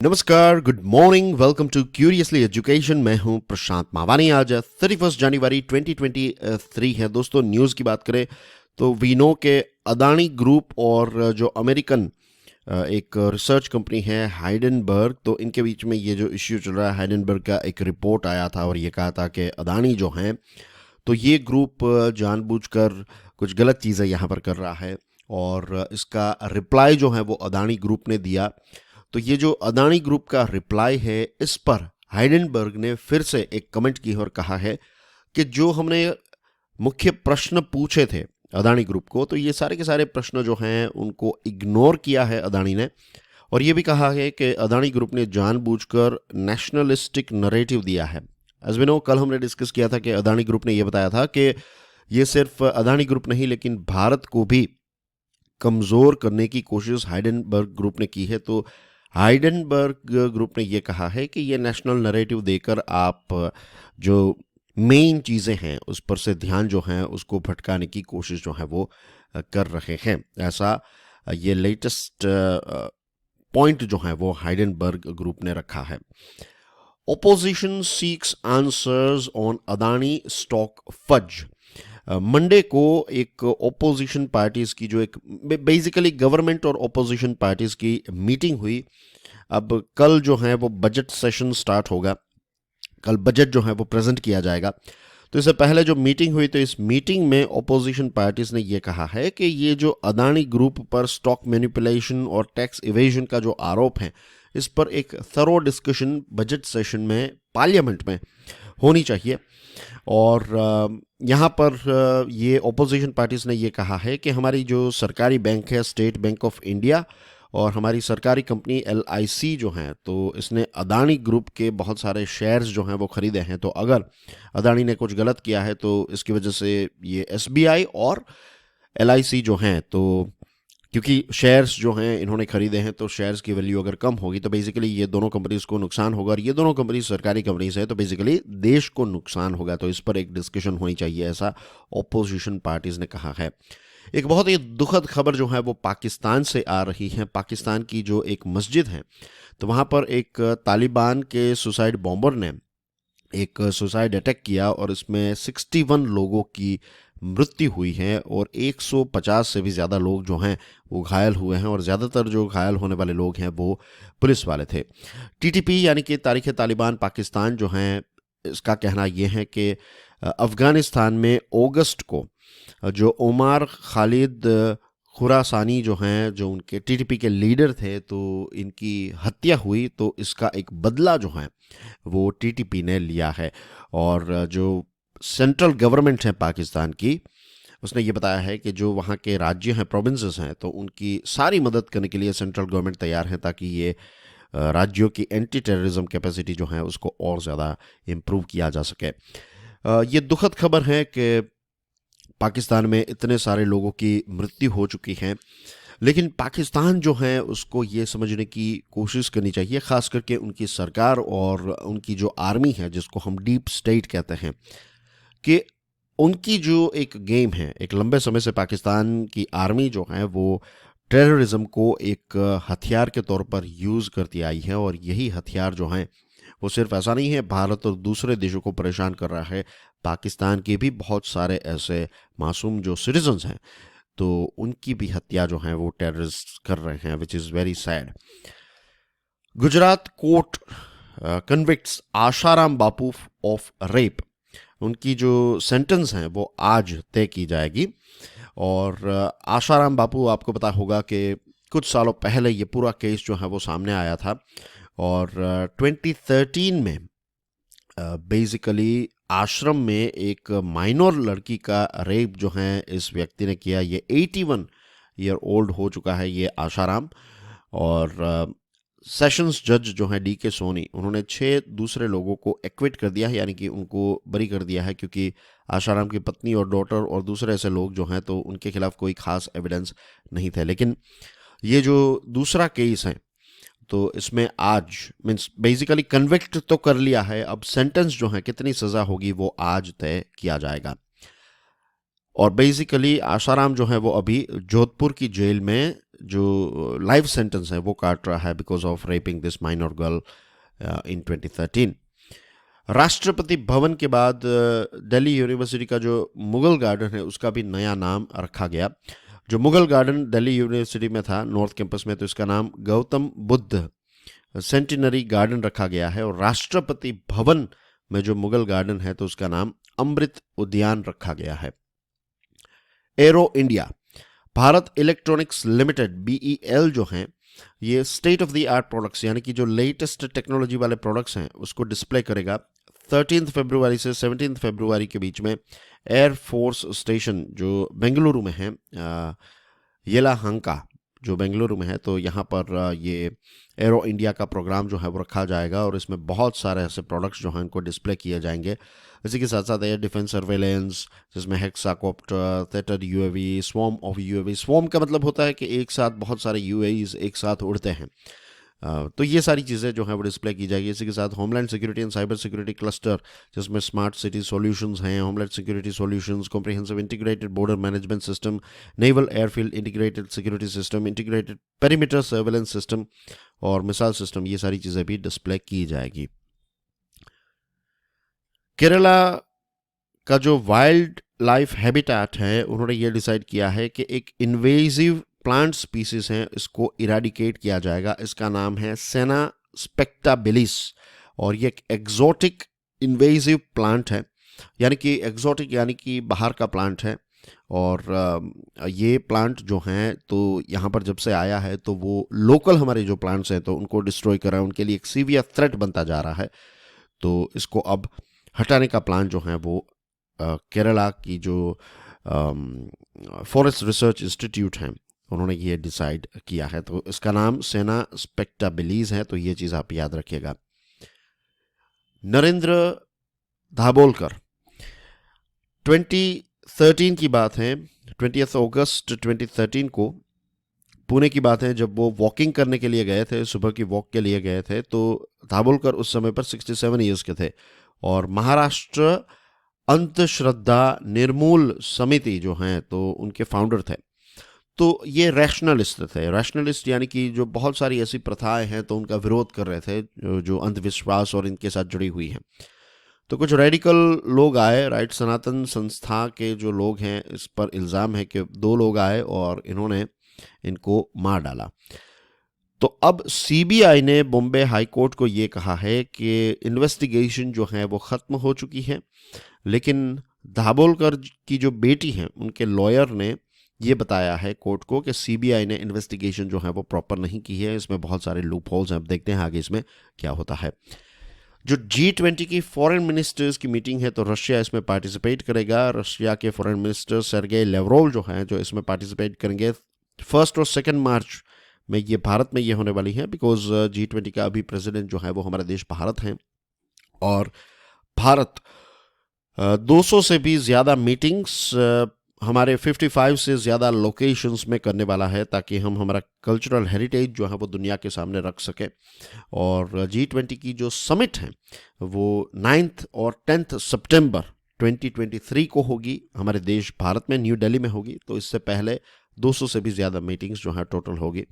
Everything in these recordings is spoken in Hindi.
नमस्कार, good morning, welcome to curiously education. मैं हूं प्रशांत मावानी। आज 31 जनवरी 2023 है। दोस्तों, न्यूज़ की बात करें तो वी नो के अदानी ग्रुप और जो अमेरिकन एक रिसर्च कंपनी है हाइडेनबर्ग, तो इनके बीच में ये जो इश्यू चल रहा है, हाइडेनबर्ग का एक रिपोर्ट आया था और ये कहा था कि अदानी जो हैं तो ये ग्रुप जानबूझकर कुछ गलत चीज़ें यहाँ पर कर रहा है और इसका रिप्लाई जो है वो अदानी ग्रुप ने दिया। तो ये जो अदानी ग्रुप का रिप्लाई है, इस पर हाइडेनबर्ग ने फिर से एक कमेंट की और कहा है कि जो हमने मुख्य प्रश्न पूछे थे अदानी ग्रुप को, तो ये सारे के सारे प्रश्न जो हैं उनको इग्नोर किया है अदानी ने। और ये भी कहा है कि अदानी ग्रुप ने जानबूझकर नेशनलिस्टिक नरेटिव दिया है। एज वी नो, कल हमने डिस्कस किया था कि अदानी ग्रुप ने यह बताया था कि ये सिर्फ अदानी ग्रुप नहीं लेकिन भारत को भी कमज़ोर करने की कोशिश हाइडेनबर्ग ग्रुप ने की है। तो हाइडेनबर्ग ग्रुप ने यह कहा है कि ये नेशनल नरेटिव देकर आप जो मेन चीज़ें हैं उस पर से ध्यान जो है उसको भटकाने की कोशिश जो है वो कर रहे हैं। ऐसा ये लेटेस्ट पॉइंट जो है वो हाइडेनबर्ग ग्रुप ने रखा है। Opposition seeks answers on Adani stock fudge. Monday को एक ओपोजिशन पार्टीज की जो एक बेसिकली गवर्नमेंट और ओपोजिशन पार्टीज की मीटिंग हुई। अब कल जो है वो बजट सेशन स्टार्ट होगा, कल बजट जो है वो प्रेजेंट किया जाएगा। तो इससे पहले जो मीटिंग हुई, तो इस मीटिंग में ओपोजिशन पार्टीज ने ये कहा है कि ये जो अदानी ग्रुप पर स्टॉक मैनिपुलेशन और टैक्स इवेजन का जो आरोप है, इस पर एक थरो डिस्कशन बजट सेशन में पार्लियामेंट में होनी चाहिए। और यहाँ पर ये ओपोजिशन पार्टीज ने ये कहा है कि हमारी जो सरकारी बैंक है स्टेट बैंक ऑफ इंडिया और हमारी सरकारी कंपनी LIC जो हैं, तो इसने अदानी ग्रुप के बहुत सारे शेयर्स जो हैं वो खरीदे हैं। तो अगर अदानी ने कुछ गलत किया है तो इसकी वजह से ये SBI और LIC जो हैं, तो क्योंकि शेयर्स जो हैं इन्होंने खरीदे हैं तो शेयर्स की वैल्यू अगर कम होगी तो बेसिकली ये दोनों कंपनीज को नुकसान होगा और ये दोनों कंपनी सरकारी कंपनीज है तो बेसिकली देश को नुकसान होगा। तो इस पर एक डिस्कशन होनी चाहिए, ऐसा ओपोजिशन पार्टीज ने कहा है। एक बहुत ही दुखद खबर जो है वो पाकिस्तान से आ रही है। पाकिस्तान की जो एक मस्जिद है, तो वहाँ पर एक तालिबान के सुसाइड बॉम्बर ने एक सुसाइड अटैक किया और इसमें 61 लोगों की मृत्यु हुई है और 150 से भी ज़्यादा लोग जो हैं वो घायल हुए हैं और ज़्यादातर जो घायल होने वाले लोग हैं वो पुलिस वाले थे। TTP यानी कि तारीख तालिबान पाकिस्तान जो हैं, इसका कहना यह है कि अफ़गानिस्तान में अगस्त को जो उमर खालिद खुरासानी जो हैं, जो उनके TTP के लीडर थे, तो इनकी हत्या हुई। तो इसका एक बदला जो है वो TTP ने लिया है। और जो सेंट्रल गवर्नमेंट है पाकिस्तान की, उसने ये बताया है कि जो वहाँ के राज्य हैं, प्रोविंसेस हैं, तो उनकी सारी मदद करने के लिए सेंट्रल गवर्नमेंट तैयार है ताकि ये राज्यों की एंटी टेररिज्म कैपेसिटी जो है उसको और ज़्यादा इम्प्रूव किया जा सके। ये दुखद खबर है कि पाकिस्तान में इतने सारे लोगों की मृत्यु हो चुकी है, लेकिन पाकिस्तान जो है उसको ये समझने की कोशिश करनी चाहिए, ख़ास करके उनकी सरकार और उनकी जो आर्मी है जिसको हम डीप स्टेट कहते हैं, कि उनकी जो एक गेम है, एक लंबे समय से पाकिस्तान की आर्मी जो है वो टेररिज्म को एक हथियार के तौर पर यूज़ करती आई है। और यही हथियार जो हैं वो सिर्फ ऐसा नहीं है भारत और दूसरे देशों को परेशान कर रहा है, पाकिस्तान के भी बहुत सारे ऐसे मासूम जो सिटीजन्स हैं तो उनकी भी हत्या जो है वो टेररिस्ट कर रहे हैं, which is very sad. Gujarat court convicts Asaram Bapu of rape. उनकी जो सेंटेंस हैं वो आज तय की जाएगी। और आशाराम बापू, आपको पता होगा कि कुछ सालों पहले ये पूरा केस जो है वो सामने आया था और 2013 में बेसिकली आश्रम में एक माइनर लड़की का रेप जो है इस व्यक्ति ने किया। ये 81 ईयर ओल्ड हो चुका है ये आशाराम। और सेशंस जज जो है DK सोनी, उन्होंने 6 दूसरे लोगों को एक्विट कर दिया है, यानी कि उनको बरी कर दिया है, क्योंकि आशाराम की पत्नी और डॉटर और दूसरे ऐसे लोग जो हैं तो उनके खिलाफ कोई खास एविडेंस नहीं थे। लेकिन ये जो दूसरा केस है तो इसमें आज मीन्स बेसिकली कन्विक्ट तो कर लिया है, अब सेंटेंस जो है कितनी सज़ा होगी वो आज तय किया जाएगा। और बेसिकली आशाराम जो है वो अभी जोधपुर की जेल में जो लाइफ सेंटेंस है वो काट रहा है because of rapping this minor girl in 2013। Rashtrapati Bhavan के बाद दिल्ली यूनिवर्सिटी का जो मुगल गार्डन है उसका भी नया नाम रखा गया। जो मुगल गार्डन दिल्ली यूनिवर्सिटी में था नॉर्थ कैंपस में, तो इसका नाम गौतम बुद्ध सेंटिनरी गार्डन रखा गया है। और राष्ट्रपति भवन में जो मुगल गार्डन है तो उसका नाम अमृत उद्यान रखा गया है। Arrow India, Bharat electronics limited BEL जो हैं, ये state of the art products यानी कि जो लेटेस्ट टेक्नोलॉजी वाले प्रोडक्ट्स हैं उसको डिस्प्ले करेगा 13 फरवरी से 17 फरवरी के बीच में एयर फोर्स स्टेशन जो बेंगलुरु में है, येलाहंका जो बेंगलुरु में है, तो यहाँ पर ये एरो इंडिया का प्रोग्राम जो है वो रखा जाएगा और इसमें बहुत सारे ऐसे प्रोडक्ट्स जो हैं इनको डिस्प्ले किए जाएंगे। इसी के साथ साथ एयर डिफेंस सर्वेलेंस जिसमें hexacopter, theatre UAV, swarm of UAV। Swarm का मतलब होता है कि एक साथ बहुत सारे UAVs एक साथ उड़ते हैं, तो ये सारी चीज़ें जो हैं वो डिस्प्ले की जाएगी। इसी के साथ homeland security and cyber security cluster जिसमें स्मार्ट सिटी सॉल्यूशंस हैं, homeland security solutions, comprehensive integrated border management system, naval airfield integrated security system, integrated perimeter surveillance system और मिसाइल सिस्टम, ये सारी चीज़ें भी डिस्प्ले की जाएगी। केरला का जो वाइल्ड लाइफ हैबिटेट है उन्होंने ये डिसाइड किया है कि एक इन्वेजिव प्लांट स्पीसीज हैं इसको इराडिकेट किया जाएगा। इसका नाम है सेना स्पेक्टाबिलिस और ये एक एक्जोटिक इन्वेजिव प्लांट है, यानी कि एक्जोटिक यानी कि बाहर का प्लांट है। और ये प्लांट जो हैं तो यहाँ पर जब से आया है तो वो लोकल हमारे जो प्लांट्स हैं तो उनको डिस्ट्रॉय कर रहा है, उनके लिए एक सीवियर थ्रेट बनता जा रहा है। तो इसको अब हटाने का प्लान जो है वो केरला की जो फॉरेस्ट रिसर्च इंस्टीट्यूट हैं उन्होंने ये डिसाइड किया है। तो इसका नाम सेना स्पेक्टाबिलीज है, तो ये चीज़ आप याद रखिएगा। नरेंद्र दाभोलकर, 2013 की बात है, 20 अगस्त 2013 को पुणे की बात है, जब वो वॉकिंग करने के लिए गए थे, सुबह की वॉक के लिए गए थे, तो दाभोलकर उस समय पर 67 ईयर्स के थे और महाराष्ट्र अंधश्रद्धा निर्मूल समिति जो हैं तो उनके फाउंडर थे। तो ये रैशनलिस्ट थे। रैशनलिस्ट यानी कि जो बहुत सारी ऐसी प्रथाएं हैं तो उनका विरोध कर रहे थे जो अंधविश्वास और इनके साथ जुड़ी हुई हैं। तो कुछ रेडिकल लोग आए, राइट सनातन संस्था के जो लोग हैं, इस पर इल्ज़ाम है कि 2 लोग आए और इन्होंने इनको मार डाला। तो अब CBI ने बॉम्बे हाई कोर्ट को ये कहा है कि इन्वेस्टिगेशन जो है वो ख़त्म हो चुकी है, लेकिन दाभोलकर की जो बेटी हैं उनके लॉयर ने ये बताया है कोर्ट को कि CBI ने इन्वेस्टिगेशन जो है वो प्रॉपर नहीं की है, इसमें बहुत सारे लूप होल्स हैं। अब देखते हैं आगे इसमें क्या होता है। जो G20 की फॉरेन मिनिस्टर्स की मीटिंग है तो रशिया इसमें पार्टिसिपेट करेगा। रशिया के फॉरेन मिनिस्टर सर्गेई लेवरोव जो हैं जो इसमें पार्टिसिपेट करेंगे 1 और 2 मार्च में। ये भारत में ये होने वाली है बिकॉज G20 का अभी प्रेसिडेंट जो है वो हमारा देश भारत है और भारत 200 से भी ज़्यादा मीटिंग्स हमारे 55 से ज़्यादा लोकेशंस में करने वाला है ताकि हम हमारा कल्चरल हेरिटेज जो है वो दुनिया के सामने रख सकें। और G20 की जो समिट है वो 9 और 10 सितंबर 2023 को होगी, हमारे देश भारत में न्यू दिल्ली में होगी। तो इससे पहले 200 से भी ज़्यादा मीटिंग्स जो हैं टोटल होगी।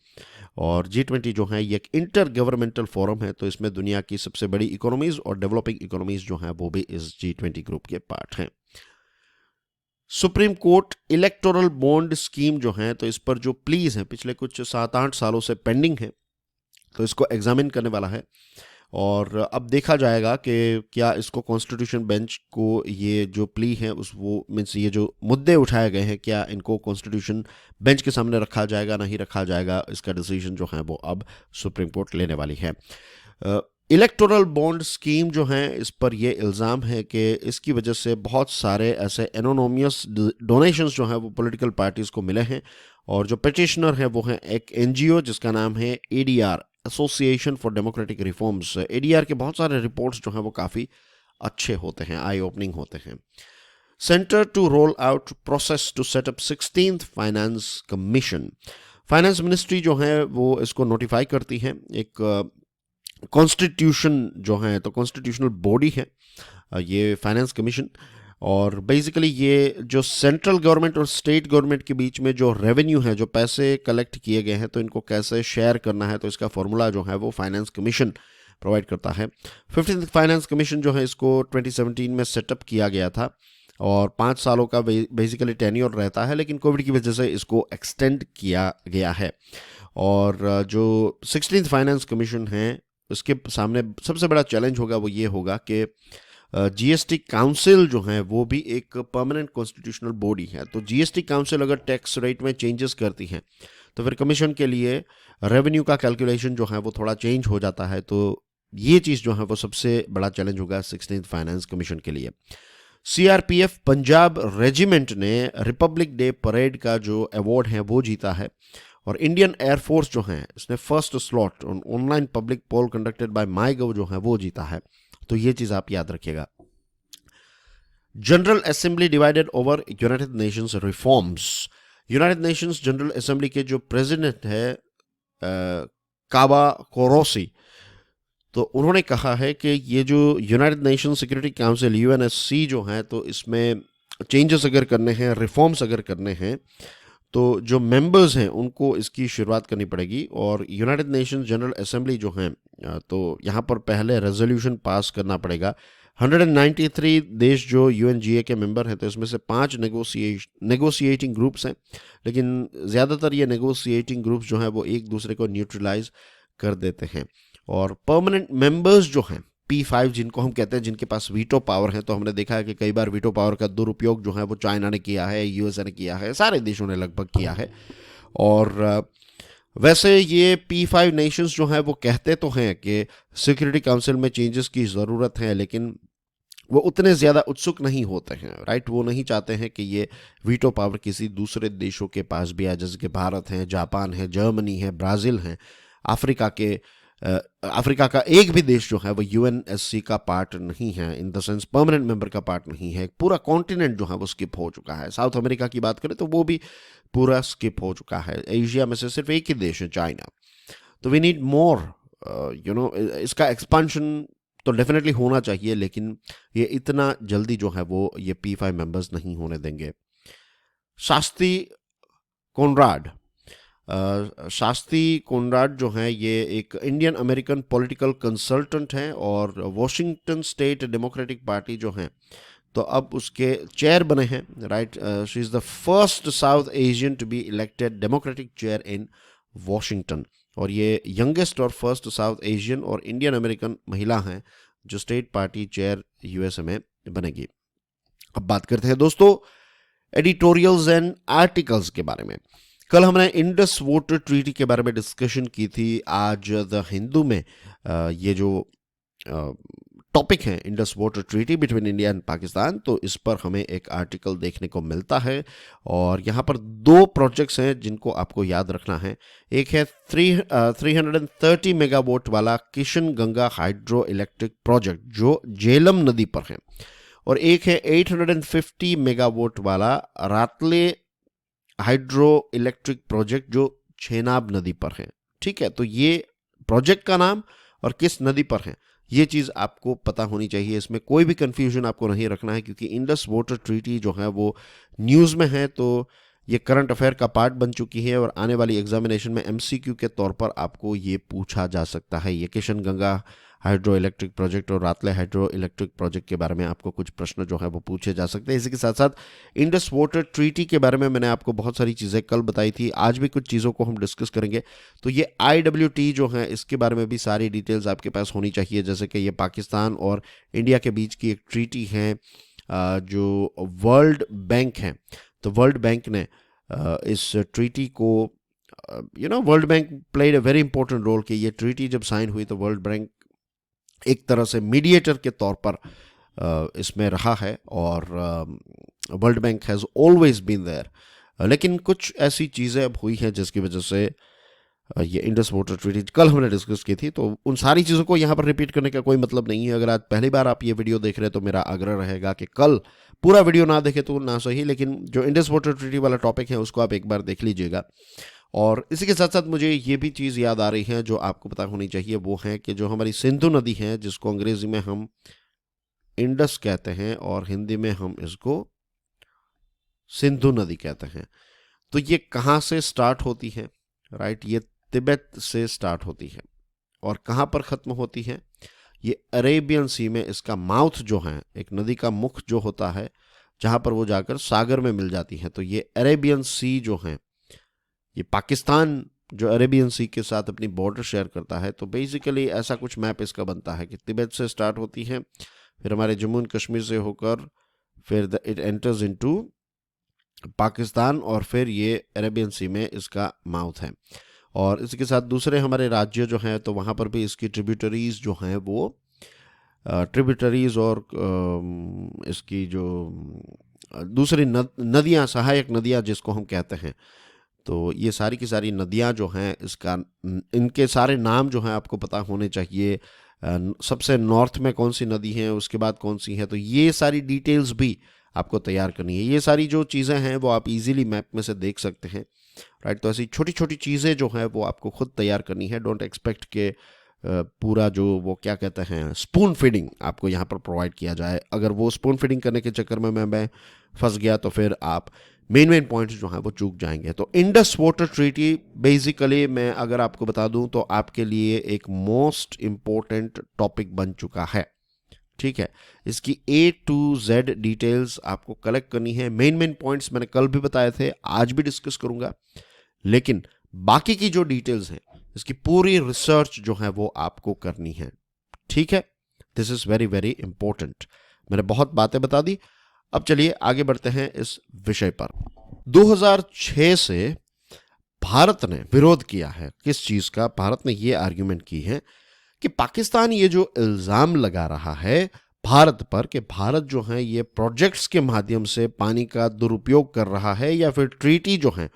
और G20 जो है ये एक इंटर गवर्नमेंटल फोरम है, तो इसमें दुनिया की सबसे बड़ी इकोनॉमीज़ और डेवलपिंग इकोनॉमीज़ जो हैं वो भी इस G20 ग्रुप के पार्ट हैं। Supreme court electoral bond scheme जो है तो इस पर जो प्लीज हैं पिछले कुछ 7-8 सालों से पेंडिंग है, तो इसको एग्जामिन करने वाला है और अब देखा जाएगा कि क्या इसको कॉन्स्टिट्यूशन बेंच को ये जो प्ली है उस वो मीन्स ये जो मुद्दे उठाए गए हैं क्या इनको कॉन्स्टिट्यूशन बेंच के सामने रखा जाएगा नहीं रखा जाएगा, इसका डिसीजन जो है वो अब सुप्रीम कोर्ट लेने वाली है। इलेक्टोरल बॉन्ड स्कीम जो है इस पर यह इल्ज़ाम है कि इसकी वजह से बहुत सारे ऐसे एनोनोमियस डोनेशंस जो हैं वो पॉलिटिकल पार्टीज़ को मिले हैं और जो पिटिशनर है वो है एक NGO जिसका नाम है ADR, association for democratic reforms. ADR के बहुत सारे रिपोर्ट्स जो हैं वो काफ़ी अच्छे होते हैं, आई ओपनिंग होते हैं। Centre to roll out process to set up 16th finance commission. Finance ministry जो है वो इसको नोटिफाई करती है। एक कॉन्स्टिट्यूशन जो है तो कॉन्स्टिट्यूशनल बॉडी है ये फाइनेंस कमीशन और बेसिकली ये जो सेंट्रल गवर्नमेंट और स्टेट गवर्नमेंट के बीच में जो रेवेन्यू है, जो पैसे कलेक्ट किए गए हैं, तो इनको कैसे शेयर करना है, तो इसका फॉर्मूला जो है वो फाइनेंस कमीशन प्रोवाइड करता है। 15th फाइनेंस कमीशन जो है इसको 2017 में सेटअप किया गया था और 5 सालों का बेसिकली टेन्योर रहता है, लेकिन कोविड की वजह से इसको एक्सटेंड किया गया है। और जो 16th फाइनेंस कमीशन है उसके सामने सबसे बड़ा चैलेंज होगा वो ये होगा कि जीएसटी काउंसिल जो है वो भी एक परमानेंट कॉन्स्टिट्यूशनल बॉडी है। तो जीएसटी काउंसिल अगर टैक्स रेट में चेंजेस करती है तो फिर कमीशन के लिए रेवेन्यू का कैलकुलेशन जो है वो थोड़ा चेंज हो जाता है। तो ये चीज़ जो है वो सबसे बड़ा चैलेंज होगा 16th फाइनेंस कमीशन के लिए। सीआरपीएफ पंजाब रेजिमेंट ने रिपब्लिक डे परेड का जो अवार्ड है वो जीता है। और इंडियन एयरफोर्स जो है इसने first slot online public poll conducted by MyGov जो है वो जीता है। तो ये चीज आप याद रखिएगा। General assembly divided over United Nations reforms. United Nations general assembly के जो प्रेसिडेंट है काबा कोरोसी, तो उन्होंने कहा है कि ये जो United nation security council UNSC जो है, तो इसमें चेंजेस अगर करने हैं, रिफॉर्म्स अगर करने हैं, तो जो मेंबर्स हैं उनको इसकी शुरुआत करनी पड़ेगी। और यूनाइटेड नेशंस जनरल असेंबली जो है तो यहाँ पर पहले रेजोल्यूशन पास करना पड़ेगा। 193 देश जो यूएनजीए के मेंबर हैं, तो इसमें से 5 नेगोशिएटिंग ग्रुप्स हैं, लेकिन ज़्यादातर ये नेगोशिएटिंग ग्रुप्स जो हैं वो एक दूसरे को न्यूट्रलाइज कर देते हैं। और परमानेंट मेंबर्स जो हैं P5 जिनको हम कहते हैं, जिनके पास वीटो पावर है, तो हमने देखा है कि कई बार वीटो पावर का दुरुपयोग जो है वो चाइना ने किया है, यूएसए ने किया है, सारे देशों ने लगभग किया है। और वैसे ये P5 नेशंस जो हैं वो कहते तो हैं कि सिक्योरिटी काउंसिल में चेंजेस की ज़रूरत है, लेकिन वो उतने ज़्यादा उत्सुक नहीं होते हैं, राइट। वो नहीं चाहते हैं कि ये वीटो पावर किसी दूसरे देशों के पास भी आए, जैसे कि भारत है, जापान है, जर्मनी है, ब्राज़ील है। अफ्रीका का एक भी देश जो है वो यूएनएससी का पार्ट नहीं है, in the sense permanent member का पार्ट नहीं है। पूरा कॉन्टिनेंट जो है वो स्किप हो चुका है। साउथ अमेरिका की बात करें तो वो भी पूरा स्किप हो चुका है। एशिया में से सिर्फ एक ही देश है, चाइना। तो वी नीड मोर, इसका एक्सपांशन तो डेफिनेटली होना चाहिए, लेकिन ये इतना जल्दी जो है वो ये P5 मेंबर्स नहीं होने देंगे। शास्त्री कोनराड जो हैं ये एक इंडियन अमेरिकन पॉलिटिकल कंसल्टेंट हैं और वॉशिंगटन स्टेट डेमोक्रेटिक पार्टी जो हैं तो अब उसके चेयर बने हैं, right. She is the first South Asian to be elected democratic chair in Washington. और ये यंगेस्ट और फर्स्ट साउथ एशियन और इंडियन अमेरिकन महिला हैं जो स्टेट पार्टी चेयर यूएसए में बनेगी। अब बात करते हैं दोस्तों एडिटोरियल्स एंड आर्टिकल्स के बारे में। कल हमने इंडस वाटर ट्रीटी के बारे में डिस्कशन की थी। आज द हिंदू में ये जो टॉपिक है Indus water treaty between India and Pakistan, तो इस पर हमें एक आर्टिकल देखने को मिलता है। और यहाँ पर 2 प्रोजेक्ट्स हैं जिनको आपको याद रखना है। एक है 330 मेगावाट वाला Kishan Ganga hydro electric project जो झेलम नदी पर है, और एक है 850 मेगावाट वाला रातले हाइड्रो इलेक्ट्रिक प्रोजेक्ट जो छेनाब नदी पर है। ठीक है, तो ये प्रोजेक्ट का नाम और किस नदी पर है ये चीज़ आपको पता होनी चाहिए। इसमें कोई भी कंफ्यूजन आपको नहीं रखना है, क्योंकि इंडस वाटर ट्रीटी जो है वो न्यूज़ में है, तो ये करंट अफेयर का पार्ट बन चुकी है और आने वाली एग्जामिनेशन में MCQ के तौर पर आपको ये पूछा जा सकता है। ये Kishan Ganga hydro electric project और रातले हाइड्रो इलेक्ट्रिक प्रोजेक्ट के बारे में आपको कुछ प्रश्न जो है वो पूछे जा सकते हैं। इसी के साथ साथ इंडस वाटर ट्रीटी के बारे में मैंने आपको बहुत सारी चीज़ें कल बताई थी, आज भी कुछ चीज़ों को हम डिस्कस करेंगे। तो ये IWT जो है इसके बारे में भी सारी डिटेल्स आपके पास होनी चाहिए, जैसे कि ये पाकिस्तान और इंडिया के बीच की एक ट्रीटी है जो वर्ल्ड बैंक है। तो वर्ल्ड बैंक ने इस ट्रीटी को World Bank played a very important role कि ये ट्रीटी जब साइन हुई तो वर्ल्ड बैंक एक तरह से मीडिएटर के तौर पर इसमें रहा है, और World Bank has always been there. लेकिन कुछ ऐसी चीज़ें अब हुई हैं जिसकी वजह से ये इंडस वाटर ट्रीटी कल हमने डिस्कस की थी, तो उन सारी चीज़ों को यहाँ पर रिपीट करने का कोई मतलब नहीं है। अगर आज पहली बार आप ये वीडियो देख रहे हैं तो मेरा आग्रह रहेगा कि कल पूरा वीडियो ना देखें तो ना सही, लेकिन जो इंडस वाटर ट्रीटी वाला टॉपिक है उसको आप एक बार देख लीजिएगा। और इसी के साथ साथ मुझे ये भी चीज़ याद आ रही है जो आपको पता होनी चाहिए, वो है कि जो हमारी सिंधु नदी है जिसको अंग्रेजी में हम इंडस कहते हैं और हिंदी में हम इसको सिंधु नदी कहते हैं। तो ये कहाँ से स्टार्ट होती है? राइट, ये तिब्बत से स्टार्ट होती है और कहाँ पर ख़त्म होती है? ये अरेबियन सी में इसका माउथ जो है, एक नदी का मुख जो होता है जहाँ पर वो जाकर सागर में मिल जाती है। तो ये अरेबियन सी जो है, ये पाकिस्तान जो अरेबियन सी के साथ अपनी बॉर्डर शेयर करता है। तो बेसिकली ऐसा कुछ मैप इसका बनता है कि तिब्बत से स्टार्ट होती है, फिर हमारे जम्मू एंड कश्मीर से होकर फिर इट एंटर्स इनटू पाकिस्तान और फिर ये अरेबियन सी में इसका माउथ है। और इसके साथ दूसरे हमारे राज्य जो हैं तो वहाँ पर भी इसकी ट्रिब्यूटरीज जो हैं वो ट्रिब्यूटरीज और इसकी जो दूसरी नदियाँ, सहायक नदियाँ जिसको हम कहते हैं, तो ये सारी की सारी नदियाँ जो हैं इनके सारे नाम जो हैं आपको पता होने चाहिए। सबसे नॉर्थ में कौन सी नदी है, उसके बाद कौन सी है, तो ये सारी डिटेल्स भी आपको तैयार करनी है। ये सारी जो चीज़ें हैं वो आप इजीली मैप में से देख सकते हैं। राइट, तो ऐसी छोटी छोटी चीज़ें जो हैं वो आपको खुद तैयार करनी है। डोंट एक्सपेक्ट के पूरा जो वो क्या कहते हैं स्पून फीडिंग आपको यहाँ पर प्रोवाइड किया जाए। अगर वो स्पून फीडिंग करने के चक्कर में मैं फंस गया तो फिर आप मेन पॉइंट्स जो हैं वो चूक जाएंगे। तो इंडस वाटर ट्रीटी बेसिकली मैं अगर आपको बता दूं तो आपके लिए एक मोस्ट इम्पोर्टेंट टॉपिक बन चुका है। ठीक है, इसकी A to Z डिटेल्स आपको कलेक्ट करनी है। मेन पॉइंट्स मैंने कल भी बताए थे, आज भी डिस्कस करूंगा, लेकिन बाकी की जो डिटेल्स हैं इसकी पूरी रिसर्च जो है वो आपको करनी है। ठीक है, this is very very important. मैंने बहुत बातें बता दी, अब चलिए आगे बढ़ते हैं इस विषय पर। 2006 से भारत ने विरोध किया है। किस चीज का? भारत ने ये आर्ग्यूमेंट की है कि पाकिस्तान ये जो इल्जाम लगा रहा है भारत पर कि भारत जो है ये प्रोजेक्ट्स के माध्यम से पानी का दुरुपयोग कर रहा है या फिर ट्रीटी जो है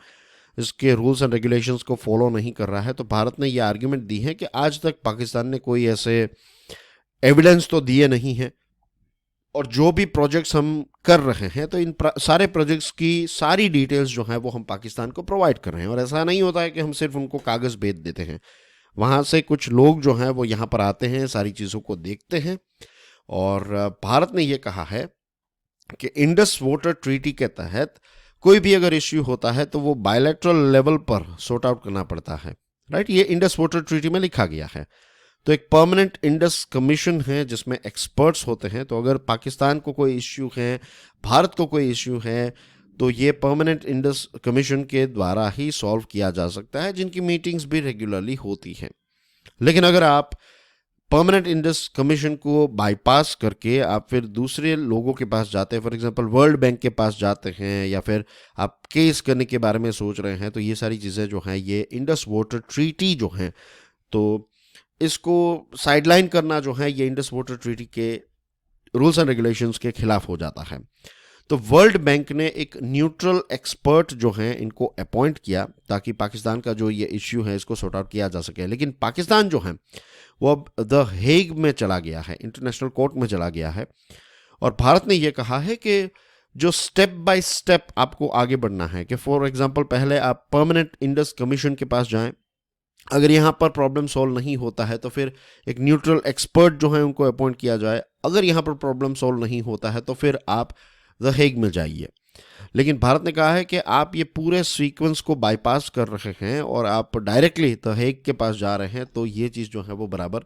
इसके रूल्स एंड रेगुलेशंस को फॉलो नहीं कर रहा है, तो भारत ने ये आर्ग्यूमेंट दी है कि आज तक पाकिस्तान ने कोई ऐसे एविडेंस तो दिए नहीं है और जो भी प्रोजेक्ट्स हम कर रहे हैं तो इन सारे प्रोजेक्ट्स की सारी डिटेल्स जो है वो हम पाकिस्तान को प्रोवाइड कर रहे हैं। और ऐसा नहीं होता है कि हम सिर्फ उनको कागज़ भेज देते हैं, वहाँ से कुछ लोग जो हैं वो यहाँ पर आते हैं, सारी चीज़ों को देखते हैं। और भारत ने ये कहा है कि इंडस वाटर ट्रीटी के तहत कोई भी अगर इश्यू होता है तो वो बायलैटरल लेवल पर सॉर्ट आउट करना पड़ता है। राइट, ये इंडस वाटर ट्रीटी में लिखा गया है। तो एक परमानेंट इंडस कमीशन है जिसमें एक्सपर्ट्स होते हैं। तो अगर पाकिस्तान को कोई इश्यू है, भारत को कोई इश्यू है, तो ये परमानेंट इंडस कमीशन के द्वारा ही सॉल्व किया जा सकता है, जिनकी मीटिंग्स भी रेगुलरली होती हैं। लेकिन अगर आप परमानेंट इंडस कमीशन को बाईपास करके आप फिर दूसरे लोगों के पास जाते हैं, फॉर एग्जांपल वर्ल्ड बैंक के पास जाते हैं या फिर आप केस करने के बारे में सोच रहे हैं, तो ये सारी चीज़ें जो हैं ये इंडस वाटर ट्रीटी जो हैं तो इसको साइडलाइन करना जो है ये इंडस वाटर ट्रीटी के रूल्स एंड रेगुलेशंस के खिलाफ हो जाता है। तो वर्ल्ड बैंक ने एक न्यूट्रल एक्सपर्ट जो हैं इनको अपॉइंट किया ताकि पाकिस्तान का जो ये इश्यू है इसको सॉर्ट आउट किया जा सके। लेकिन पाकिस्तान जो है वो अब द हेग में चला गया है, इंटरनेशनल कोर्ट में चला गया है। और भारत ने ये कहा है कि जो स्टेप बाय स्टेप आपको आगे बढ़ना है कि फॉर एग्जांपल पहले आप परमानेंट इंडस कमीशन के पास जाएं, अगर यहाँ पर प्रॉब्लम सॉल्व नहीं होता है तो फिर एक न्यूट्रल एक्सपर्ट जो है उनको अपॉइंट किया जाए, अगर यहाँ पर प्रॉब्लम सॉल्व नहीं होता है तो फिर आप द हेग में जाइए। लेकिन भारत ने कहा है कि आप ये पूरे सीक्वेंस को बाईपास कर रहे हैं और आप डायरेक्टली द हेग के पास जा रहे हैं, तो ये चीज़ जो है वो बराबर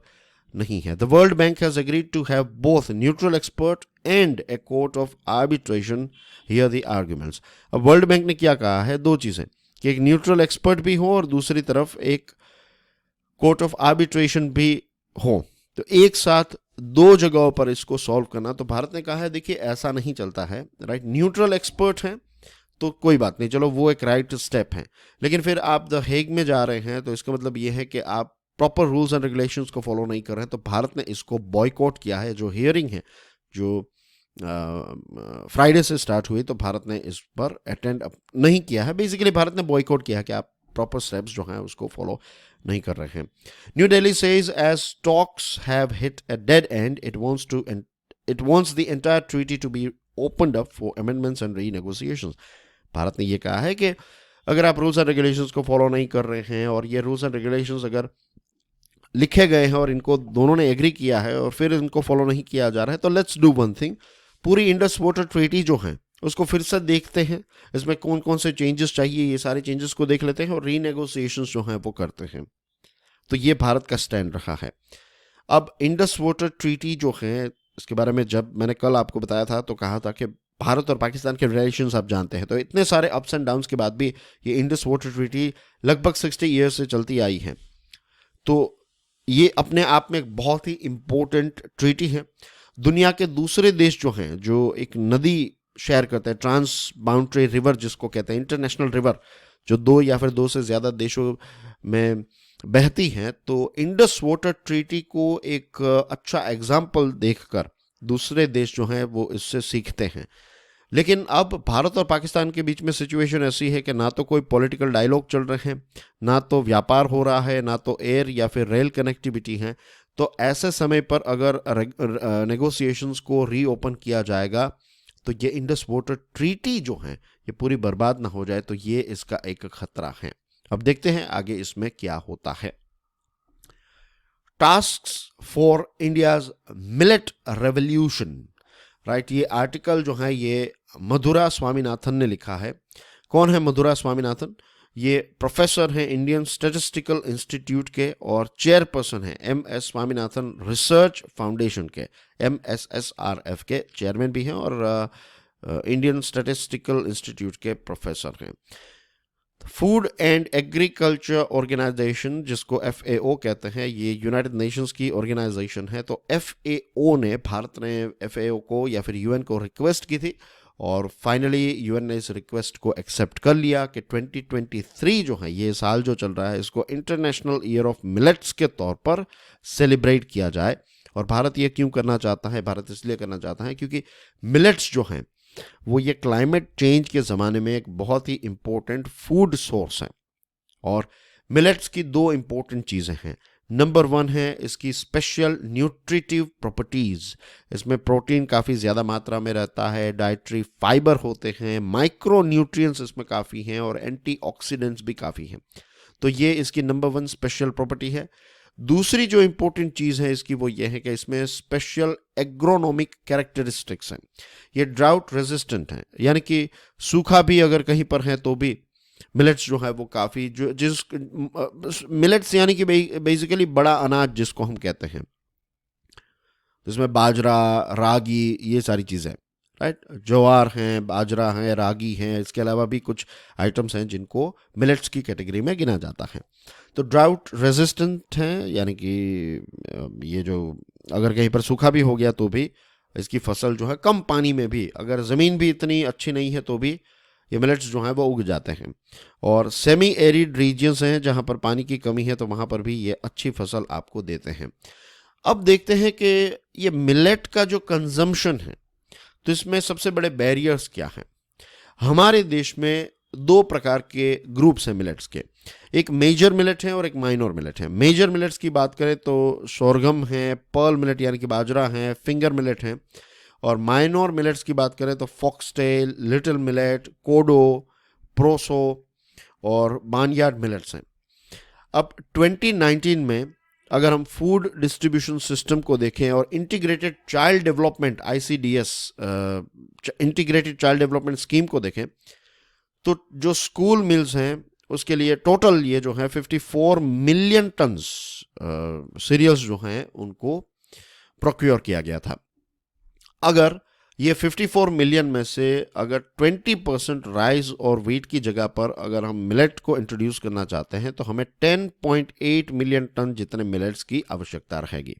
नहीं है। The World Bank has agreed to have both neutral expert and a court of arbitration hear the arguments. अब वर्ल्ड बैंक ने क्या कहा है, दो चीज़ें, कि एक न्यूट्रल एक्सपर्ट भी हो और दूसरी तरफ एक कोर्ट ऑफ आर्बिट्रेशन भी हो, तो एक साथ दो जगहों पर इसको सॉल्व करना। तो भारत ने कहा है देखिए ऐसा नहीं चलता है। राइट, न्यूट्रल एक्सपर्ट हैं तो कोई बात नहीं, चलो वो एक राइट स्टेप है, लेकिन फिर आप द हेग में जा रहे हैं तो इसका मतलब ये है कि आप प्रॉपर रूल्स एंड रेगुलेशंस को फॉलो नहीं कर रहे हैं। तो भारत ने इसको बॉयकॉट किया है। जो हियरिंग है जो फ्राइडे से स्टार्ट हुई, तो भारत ने इस पर अटेंड नहीं किया है। बेसिकली भारत ने बॉयकॉट किया है कि आप प्रॉपर स्टेप्स जो हैं उसको फॉलो नहीं कर रहे हैं। New Delhi says as talks have hit a dead end it wants the entire treaty to be opened up for amendments and renegotiations. Bharat ने ये कहा है कि अगर आप रूल्स एंड रेगुलेशंस को फॉलो नहीं कर रहे हैं और ये रूल्स एंड रेगुलेशंस अगर लिखे गए हैं और इनको दोनों ने एग्री किया है और फिर इनको फॉलो नहीं किया जा रहा है, तो लेट्स डू वन थिंग, पूरी इंडस वाटर ट्रीटी जो है उसको फिर से देखते हैं, इसमें कौन कौन से चेंजेस चाहिए, ये सारे चेंजेस को देख लेते हैं और रीनेगोशिएशंस जो हैं वो करते हैं। तो ये भारत का स्टैंड रहा है। अब इंडस वाटर ट्रीटी जो है, इसके बारे में जब मैंने कल आपको बताया था तो कहा था कि भारत और पाकिस्तान के रिलेशंस आप जानते हैं, तो इतने सारे अप्स एंड डाउन्स के बाद भी ये इंडस वाटर ट्रीटी लगभग 60 ईयर्स से चलती आई है। तो ये अपने आप में एक बहुत ही इंपॉर्टेंट ट्रीटी है। दुनिया के दूसरे देश जो हैं, जो एक नदी शेयर करते हैं, ट्रांस बाउंड्री रिवर जिसको कहते हैं, इंटरनेशनल रिवर, जो दो या फिर दो से ज़्यादा देशों में बहती हैं, तो इंडस वाटर ट्रीटी को एक अच्छा एग्जाम्पल देखकर दूसरे देश जो हैं वो इससे सीखते हैं। लेकिन अब भारत और पाकिस्तान के बीच में सिचुएशन ऐसी है कि ना तो कोई पॉलिटिकल डायलॉग चल रहे हैं, ना तो व्यापार हो रहा है, ना तो एयर या फिर रेल कनेक्टिविटी है। तो ऐसे समय पर अगर नेगोशिएशंस को रीओपन किया जाएगा तो ये इंडस वाटर ट्रीटी जो है ये पूरी बर्बाद ना हो जाए, तो ये इसका एक खतरा है। अब देखते हैं आगे इसमें क्या होता है। Tasks for India's millet revolution, right, ये आर्टिकल जो है ये मधुरा स्वामीनाथन ने लिखा है। कौन है मधुरा स्वामीनाथन? ये प्रोफेसर हैं इंडियन स्टैटिस्टिकल इंस्टीट्यूट के और चेयरपर्सन हैं MS स्वामीनाथन रिसर्च फाउंडेशन के, MSSRF के चेयरमैन भी हैं और इंडियन स्टैटिस्टिकल इंस्टीट्यूट के प्रोफेसर हैं। फूड एंड एग्रीकल्चर ऑर्गेनाइजेशन, जिसको FAO कहते हैं, ये यूनाइटेड नेशंस की ऑर्गेनाइजेशन है। तो FAO ने, भारत ने FAO को या फिर UN को रिक्वेस्ट की थी और फाइनली UN ने इस रिक्वेस्ट को एक्सेप्ट कर लिया कि 2023 जो है, ये साल जो चल रहा है, इसको इंटरनेशनल ईयर ऑफ मिलेट्स के तौर पर सेलिब्रेट किया जाए। और भारत ये क्यों करना चाहता है? भारत इसलिए करना चाहता है क्योंकि मिलेट्स जो हैं वो ये क्लाइमेट चेंज के ज़माने में एक बहुत ही इंपॉर्टेंट फूड सोर्स है। और मिलेट्स की दो इंपॉर्टेंट चीज़ें हैं। नंबर 1 है इसकी स्पेशल न्यूट्रिटिव प्रॉपर्टीज़, इसमें प्रोटीन काफ़ी ज़्यादा मात्रा में रहता है, डाइटरी फाइबर होते हैं, माइक्रो न्यूट्रिएंट्स इसमें काफ़ी हैं और एंटीऑक्सीडेंट्स भी काफ़ी हैं। तो ये इसकी नंबर 1 स्पेशल प्रॉपर्टी है। दूसरी जो इंपॉर्टेंट चीज़ है इसकी वो ये है कि इसमें स्पेशल एग्रोनॉमिक कैरेक्टरिस्टिक्स हैं। ये ड्राउट रेजिस्टेंट हैं, यानी कि सूखा भी अगर कहीं पर है तो भी मिलेट्स जो है वो काफ़ी, जो जिस मिलेट्स यानी कि बेसिकली बड़ा अनाज जिसको हम कहते हैं, जिसमें बाजरा, रागी, ये सारी चीज़ें, राइट, ज्वार हैं, बाजरा हैं, रागी हैं, इसके अलावा भी कुछ आइटम्स हैं जिनको मिलेट्स की कैटेगरी में गिना जाता है। तो ड्राउट रेजिस्टेंट हैं, यानी कि ये जो अगर कहीं पर सूखा भी हो गया तो भी इसकी फसल जो है कम पानी में भी, अगर ज़मीन भी इतनी अच्छी नहीं है तो भी ये मिलेट्स जो हैं वो उग जाते हैं। और सेमी एरिड रीजन्स हैं जहाँ पर पानी की कमी है तो वहाँ पर भी ये अच्छी फसल आपको देते हैं। अब देखते हैं कि ये मिलेट का जो कंजम्पशन है तो इसमें सबसे बड़े बैरियर्स क्या हैं। हमारे देश में दो प्रकार के ग्रुप्स हैं मिलेट्स के, एक मेजर मिलेट है और एक माइनर मिलेट है। मेजर मिलेट्स की बात करें तो सोरगम है, पर्ल मिलेट यानी कि बाजरा है, फिंगर मिलेट है। और माइनर मिलेट्स की बात करें तो फॉक्सटेल, लिटिल मिलेट, कोडो, प्रोसो और बार्नयार्ड मिलेट्स हैं। अब 2019 में अगर हम फूड डिस्ट्रीब्यूशन सिस्टम को देखें और integrated child development ICDS integrated child development scheme को देखें तो जो स्कूल मिल्स हैं उसके लिए टोटल ये जो है 54 मिलियन टन्स सीरियल्स जो हैं उनको प्रोक्योर किया गया था। अगर ये 54 मिलियन में से अगर 20% राइस और व्हीट की जगह पर अगर हम मिलेट को इंट्रोड्यूस करना चाहते हैं तो हमें 10.8 मिलियन टन जितने मिलेट्स की आवश्यकता रहेगी।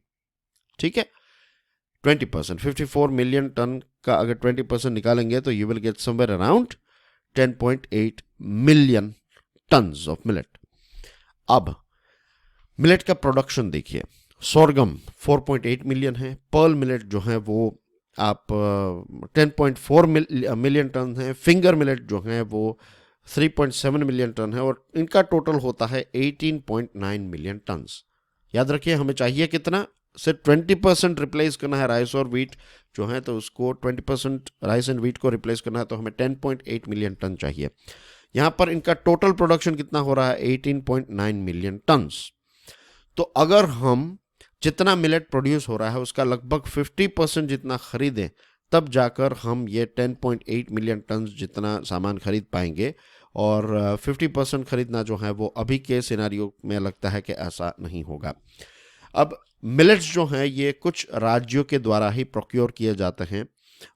ठीक है, 20%, 54 मिलियन टन का अगर 20% निकालेंगे तो you will get somewhere around 10.8 million tons of millet. अब मिलेट का प्रोडक्शन देखिए, सोरगम 4.8 मिलियन है, पर्ल मिलेट जो है वो आप 10.4 मिलियन टन है, फिंगर मिलेट जो है वो 3.7 मिलियन टन है और इनका टोटल होता है 18.9 मिलियन टन्स। याद रखिए हमें चाहिए कितना, सिर्फ 20% रिप्लेस करना है राइस और व्हीट जो है, तो उसको 20% राइस एंड व्हीट को रिप्लेस करना है तो हमें 10.8 मिलियन टन चाहिए। यहाँ पर इनका टोटल प्रोडक्शन कितना हो रहा है, 18.9 मिलियन टन्स। तो अगर हम जितना मिलेट प्रोड्यूस हो रहा है उसका लगभग 50% जितना खरीदें, तब जाकर हम ये 10.8 मिलियन टन जितना सामान खरीद पाएंगे। और 50% खरीदना जो है वो अभी के सिनेरियो में लगता है कि ऐसा नहीं होगा। अब मिलेट्स जो हैं ये कुछ राज्यों के द्वारा ही प्रोक्योर किए जाते हैं,